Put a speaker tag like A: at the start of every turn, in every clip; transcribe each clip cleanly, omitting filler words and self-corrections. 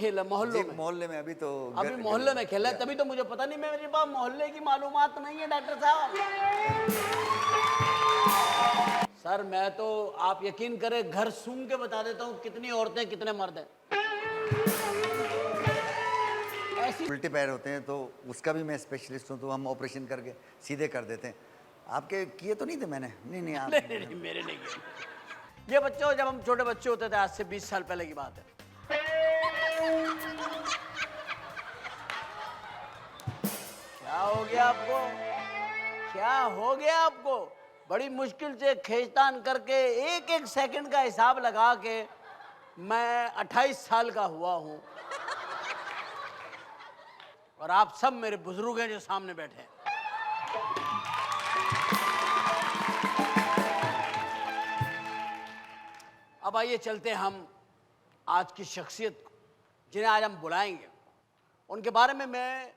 A: खेला मोहल्लों में?
B: मोहल्ले में अभी तो
A: अभी मोहल्ले में खेला है, तभी तो मुझे पता नहीं, मेरे पास मोहल्ले की मालूमात नहीं है डॉक्टर साहब। सर मैं तो आप यकीन करें घर सूंघ के बता देता हूँ कितनी औरतें कितने मर्द हैं। ऐसी
B: उल्टे पैर होते हैं तो उसका भी मैं स्पेशलिस्ट हूँ, तो हम ऑपरेशन करके सीधे कर देते हैं। आपके किए तो नहीं थे मैंने? नहीं आप
A: नहीं, मेरे नहीं किए। ये बच्चों जब हम छोटे बच्चे होते थे, आज से 20 साल पहले की बात है, क्या हो गया आपको? क्या हो गया आपको? बड़ी मुश्किल से खींचतान करके एक एक सेकंड का हिसाब लगा के मैं 28 साल का हुआ हूं, और आप सब मेरे बुजुर्ग हैं जो सामने बैठे हैं। अब आइए चलते हैं हम आज की शख्सियत को, जिन्हें आज हम बुलाएंगे। उनके बारे में मैं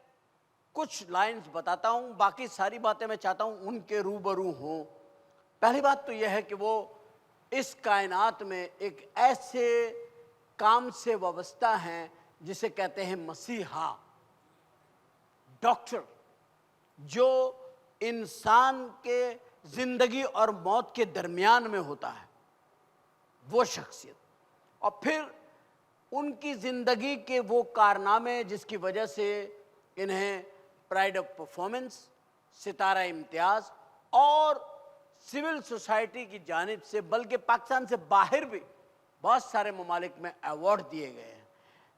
A: कुछ लाइंस बताता हूं, बाकी सारी बातें मैं चाहता हूं उनके रूबरू हों। पहली बात तो यह है कि वो इस कायनात में एक ऐसे काम से वाबस्ता हैं जिसे कहते हैं मसीहा, डॉक्टर, जो इंसान के जिंदगी और मौत के दरमियान में होता है, वो शख्सियत। और फिर उनकी जिंदगी के वो कारनामे जिसकी वजह से इन्हें प्राइड ऑफ परफॉर्मेंस, सितारा इम्तियाज और सिविल सोसाइटी की जानिब से, बल्कि पाकिस्तान से बाहर भी बहुत सारे ममालिक में अवार्ड दिए गए हैं।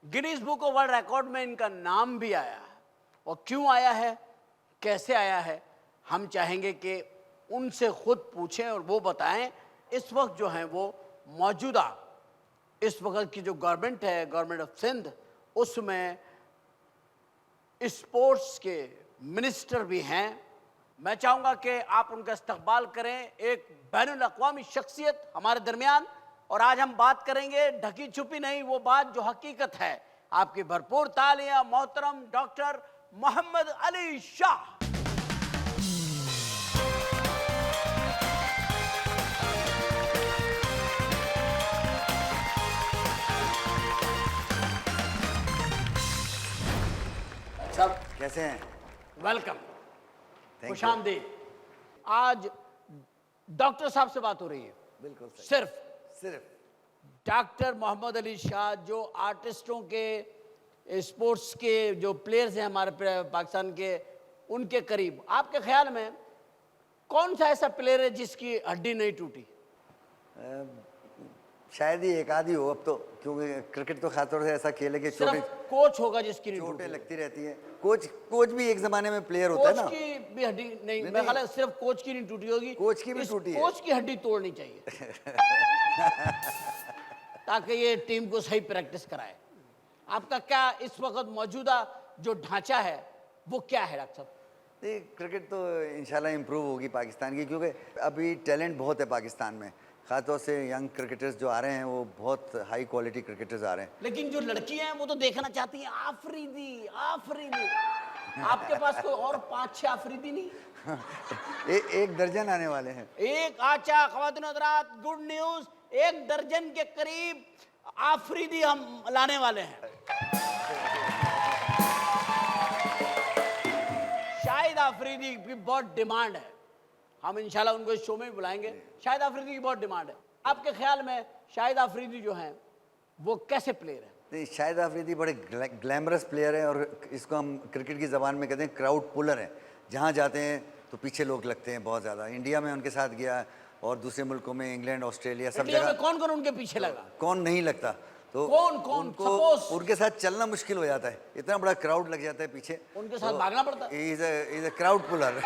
A: Guinness book of world record में इनका नाम भी आया है। और क्यों आया है, कैसे आया है, हम चाहेंगे कि उनसे खुद पूछें और वो बताएं। इस वक्त जो हैं वो मौजूदा इस वक्त की जो गवर्नमेंट है, गवर्नमेंट ऑफ सिंध, उसमें स्पोर्ट्स के मिनिस्टर भी हैं। मैं चाहूँगा कि आप उनका इस्तकबाल करें, एक बैनुल अक़वामी शख्सियत हमारे दरमियान। और आज हम बात करेंगे ढकी छुपी नहीं, वो बात जो हकीकत है। आपकी भरपूर तालियां मोहतरम डॉक्टर मोहम्मद अली शाह। सब
B: कैसे हैं?
A: वेलकम,
B: Thank
A: खुश
B: you.
A: आमदीद। आज डॉक्टर साहब से बात हो रही है,
B: बिल्कुल सही।
A: सिर्फ डॉक्टर मोहम्मद अली शाह, जो आर्टिस्टों के, स्पोर्ट्स के जो प्लेयर्स हैं हमारे पाकिस्तान के, उनके करीब। आपके ख्याल में कौन सा ऐसा प्लेयर है जिसकी हड्डी नहीं टूटी?
B: शायद ही एक आधी हो अब तो, क्योंकि क्रिकेट तो खासतौर से ऐसा खेल है कि
A: सिर्फ कोच होगा जिसकी नहीं
B: चोटें
A: टूटी।
B: लगती रहती हैं। कोच भी एक जमाने में प्लेयर होता है ना।
A: कोच की भी हड्डी नहीं, मेरा ख्याल है सिर्फ कोच की नहीं टूटी होगी,
B: कोच की भी टूटी है।
A: कोच की हड्डी तोड़नी चाहिए ताकि ये टीम को सही प्रैक्टिस कराए। आपका क्या इस वक्त मौजूदा जो ढांचा है वो क्या है डॉक्टर साहब?
B: नहीं, क्रिकेट तो इंशाल्लाह इम्प्रूव होगी पाकिस्तान की, क्योंकि अभी टैलेंट बहुत है पाकिस्तान में। खासतौर से यंग क्रिकेटर्स जो आ रहे हैं वो बहुत हाई क्वालिटी क्रिकेटर्स आ रहे हैं।
A: लेकिन जो लड़कियां हैं वो तो देखना चाहती हैं आफरीदी आफरीदी। आपके पास कोई और 5-6 आफरीदी नहीं?
B: एक दर्जन आने वाले हैं।
A: एक आचा ख्वातीन हज़रात, गुड न्यूज, 1 दर्जन के करीब आफरीदी हम लाने वाले हैं। शाहिद आफरीदी की बहुत डिमांड है, हम इंशाल्लाह उनको इस शो में भी बुलाएंगे। शाहिद आफरीदी की बहुत डिमांड है। आपके ख्याल में शाहिद आफरीदी जो हैं वो कैसे प्लेयर हैं?
B: नहीं, शाहिद आफरीदी बड़े ग्लैमरस प्लेयर हैं, और इसको हम क्रिकेट की ज़बान में कहते हैं क्राउड पुलर हैं। जहाँ जाते हैं तो पीछे लोग लगते हैं बहुत ज़्यादा। इंडिया में उनके साथ गया और दूसरे मुल्कों में, इंग्लैंड, ऑस्ट्रेलिया, सब
A: इंडिया
B: जगह।
A: में कौन कौन उनके पीछे लगा?
B: कौन नहीं लगता? तो
A: कौन
B: उनको
A: Suppose-
B: उनके साथ चलना मुश्किल हो जाता है, इतना बड़ा क्राउड लग जाता है पीछे।
A: उनके साथ भागना पड़ता है।
B: Is a crowd puller.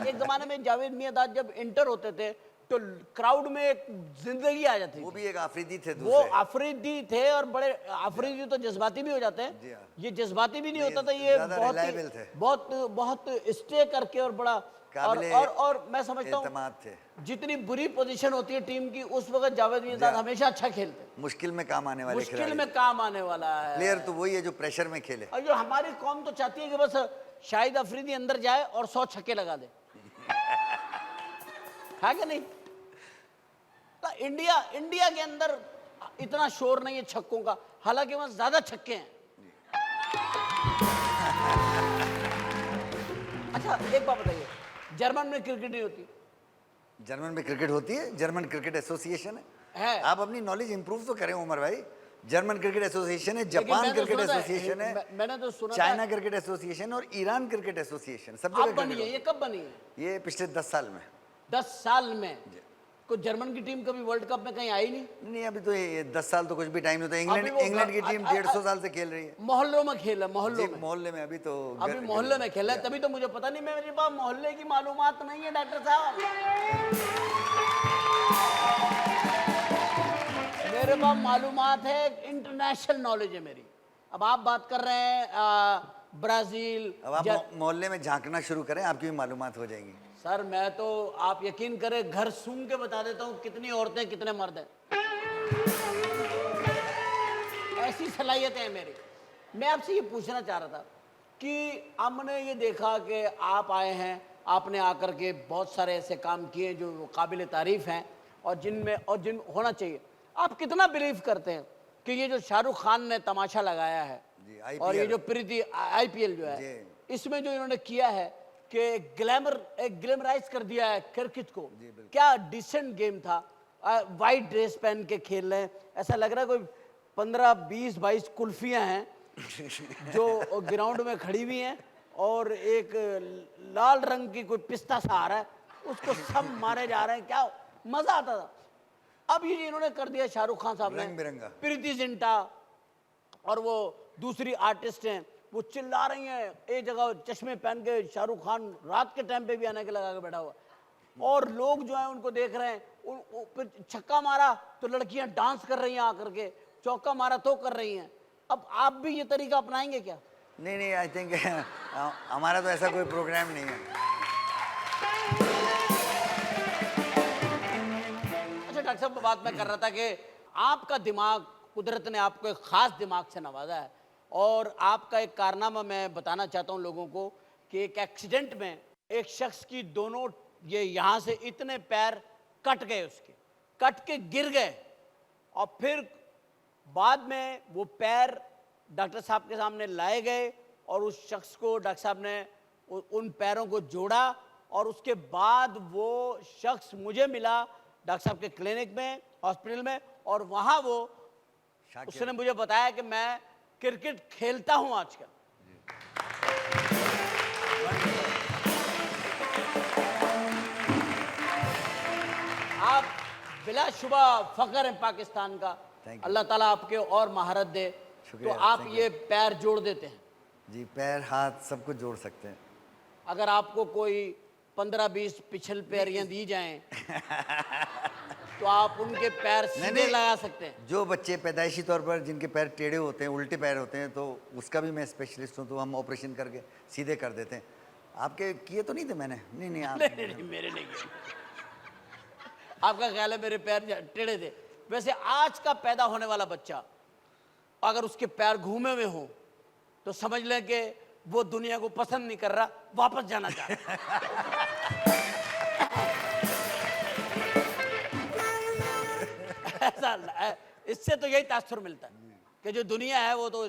A: एक जमाने में जावेद मियांदाद जब इंटर होते थे तो क्राउड में एक जिंदगी आ जाती
B: वो
A: थी।
B: भी एक आफरीदी थे
A: वो
B: दूसरे।
A: आफरीदी थे, और बड़े आफरीदी तो जज्बाती भी हो जाते
B: जी
A: हैं।
B: हाँ।
A: ये जज्बाती भी नहीं
B: नहीं,
A: होता था, ये
B: ज़्यादा reliable थे।
A: बहुत स्टे करके और बड़ा और मैं समझता
B: एतमाद थे।
A: हूँ जितनी बुरी पोजीशन होती है टीम की, उस वक्त जावेद मियांदाद
B: जी हाँ।
A: हमेशा अच्छा खेलते हैं।
B: मुश्किल में काम आने वाले
A: मुश्किल
B: खिलाड़ी।
A: में काम आने वाला है।
B: प्लेयर तो वही है जो प्रेशर में खेले।
A: और जो हमारी कौम तो चाहती है कि बस शाहिद अफरीदी अंदर जाए और 100 छक्के लगा दे। है कि नहीं? तो इंडिया के अंदर इतना शोर नहीं है छक्कों का, हालांकि वहां ज्यादा छक्के हैं। अच्छा एक बात बताइए, जर्मन में क्रिकेट नहीं होती
B: जर्मन में क्रिकेट होती है, जर्मन क्रिकेट एसोसिएशन
A: है?
B: आप अपनी नॉलेज इंप्रूव तो करें उमर भाई। जर्मन क्रिकेट एसोसिएशन है,
A: लेकिन
B: जापान
A: मैंने तो
B: क्रिकेट
A: सुना था,
B: एसोसिएशन है,
A: मैंने तो सुना था
B: चाइना क्रिकेट एसोसिएशन और ईरान क्रिकेट एसोसिएशन, सब
A: आप
B: जगह
A: बनी है,
B: क्रिकेट
A: ये कब बनी है?
B: होता है। ये पिछले 10 साल में।
A: 10 साल में कोई जर्मन की टीम कभी वर्ल्ड कप में कहीं आई नहीं?
B: नहीं अभी तो ये 10 साल तो कुछ भी टाइम नहीं होता। इंग्लैंड
A: अभी वो
B: इंग्लैंड की टीम 150 साल से खेल रही है
A: मोहल्लों में खेला,
B: जी,
A: मोहल्लों में,
B: मोहल्ले में अभी तो
A: अभी मोहल्ले में खेला है, तभी तो मुझे पता नहीं, मेरे पास मोहल्ले की मालूमात नहीं है डॉक्टर साहब। मेरे पास मालूमात है, इंटरनेशनल नॉलेज है मेरी। अब आप बात कर रहे हैं ब्राजील,
B: अब आप मोहल्ले में झांकना शुरू करें, आपकी भी मालूमात हो जाएंगी।
A: सर मैं तो, आप यकीन करें, घर सूंघ के बता देता हूँ कितनी औरतें कितने मर्द हैं, ऐसी सलाहियतें हैं मेरी। मैं आपसे ये पूछना चाह रहा था कि हमने ये देखा कि आप आए हैं, आपने आकर के बहुत सारे ऐसे काम किए जो काबिल तारीफ हैं और जिन होना चाहिए। आप कितना बिलीव करते हैं कि ये जो शाहरुख खान ने तमाशा लगाया है
B: जी,
A: और ये
B: IPL
A: जो प्रीति आईपीएल जो है, इसमें जो इन्होंने किया है कि ग्लैमराइज कर दिया है क्रिकेट को, क्या डिसेंट गेम था। वाइट ड्रेस पहन के खेल रहे हैं, ऐसा लग रहा है कोई 15 20 22 कुल्फियां हैं जो ग्राउंड में खड़ी हुई हैं और एक लाल रंग की कोई पिस्ता सा आ रहा है, उसको सब मारे जा रहे हैं, क्या मजा आता था। अब ये इन्होंने कर दिया शाहरुख खान साहब
B: रंग
A: ने,
B: बिरंगा।
A: प्रीति जिंटा और वो दूसरी आर्टिस्ट हैं, वो चिल्ला रही हैं एक जगह चश्मे पहन के, शाहरुख खान रात के टाइम पे भी आने के लगा के बैठा हुआ, और लोग जो हैं उनको देख रहे हैं। फिर छक्का मारा तो लड़कियां डांस कर रही हैं आकर के, चौका मारा तो कर रही हैं। अब आप भी ये तरीका अपनाएंगे क्या?
B: नहीं आई थिंक हमारा तो ऐसा कोई प्रोग्राम नहीं है।
A: अच्छा डॉक्टर साहब, बात मैं कर रहा था कि आपका दिमाग, कुदरत ने आपको एक खास दिमाग से नवाजा है, और आपका एक कारनामा मैं बताना चाहता हूँ लोगों को कि एक एक्सीडेंट में एक शख्स की दोनों ये यहाँ से इतने पैर कट गए, उसके कट के गिर गए, और फिर बाद में वो पैर डॉक्टर साहब के सामने लाए गए और उस शख्स को डॉक्टर साहब ने उन पैरों को जोड़ा, और उसके बाद वो शख्स मुझे मिला डॉक्टर साहब के क्लिनिक में, हॉस्पिटल में, और वहाँ वो उसने मुझे बताया कि मैं क्रिकेट खेलता हूं आजकल। आप बिलाशुबा फख्र हैं पाकिस्तान का, अल्लाह ताला आपके और महारत दे। तो आप ये पैर जोड़ देते हैं?
B: जी, पैर हाथ सब कुछ जोड़ सकते हैं।
A: अगर आपको कोई 15-20 पिछल पैरियां दी जाएं तो आप उनके पैर सीधे लगा सकते हैं?
B: जो बच्चे पैदाइशी तौर पर जिनके पैर टेढ़े होते हैं, उल्टे पैर होते हैं, तो उसका भी मैं स्पेशलिस्ट हूँ, तो हम ऑपरेशन करके सीधे कर देते हैं। आपके किए तो नहीं थे मैंने? नहीं आप
A: नहीं मेरे नहीं किए। आपका ख्याल है मेरे पैर टेढ़े थे? वैसे आज का पैदा होने वाला बच्चा अगर उसके पैर घूमे हुए हों तो समझ लें कि वो दुनिया को पसंद नहीं कर रहा, वापस जाना चाह रहा। ऐसा इससे तो यही तासुर मिलता है कि जो दुनिया है वो तो